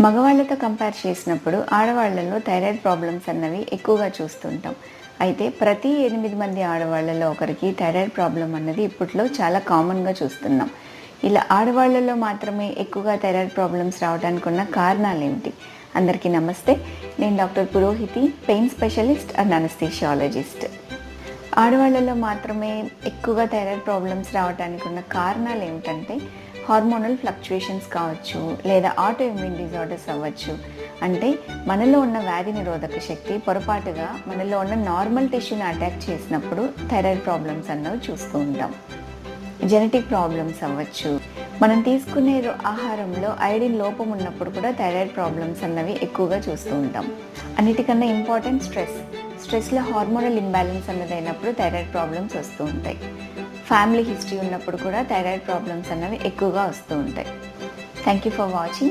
మగవాళ్ళతో compare చేసినప్పుడు ఆడవాళ్లలో thyroid problems అన్నవి ఎక్కువగా చూస్తుంటాం. అయితే ప్రతి 8 మంది ఆడవాళ్లలో ఒకరికి థైరాయిడ్ ప్రాబ్లం అన్నది ఇప్పట్లో చాలా కామన్‌గా చూస్తున్నాం. ఇలా ఆడవాళ్లలో మాత్రమే ఎక్కువగా థైరాయిడ్ ప్రాబ్లమ్స్ రావడానికి ఉన్న కారణాలేంటి? అందరికీ నమస్తే. నేను doctor Purohiti, pain specialist and anaesthesiologist. ఆడవాళ్లలో మాత్రమే ఎక్కువగా థైరాయిడ్ ప్రాబ్లమ్స్ రావడానికి ఉన్న కారణాలు ఏమిటంటే హార్మోనల్ ఫ్లక్చుయేషన్స్ కావచ్చు, లేదా ఆటో ఇమ్యూన్ డిజార్డర్స్ అవ్వచ్చు. అంటే మనలో ఉన్న వ్యాధి నిరోధక శక్తి పొరపాటుగా మనలో ఉన్న నార్మల్ టిష్యూని అటాక్ చేసినప్పుడు థైరాయిడ్ ప్రాబ్లమ్స్ అన్నవి చూస్తూ ఉంటాం. జెనెటిక్ ప్రాబ్లమ్స్ అవ్వచ్చు. మనం తీసుకునే ఆహారంలో ఐరన్ లోపం ఉన్నప్పుడు కూడా థైరాయిడ్ ప్రాబ్లమ్స్ అన్నవి ఎక్కువగా చూస్తూ ఉంటాం. అన్నిటికన్నా ఇంపార్టెంట్ స్ట్రెస్లో హార్మోనల్ ఇంబ్యాలెన్స్ అన్నది అయినప్పుడు థైరాయిడ్ ప్రాబ్లమ్స్ వస్తూ ఉంటాయి. ఫ్యామిలీ హిస్టరీ ఉన్నప్పుడు కూడా థైరాయిడ్ ప్రాబ్లమ్స్ అన్నవి ఎక్కువగా వస్తూ ఉంటాయి. Thank you for watching.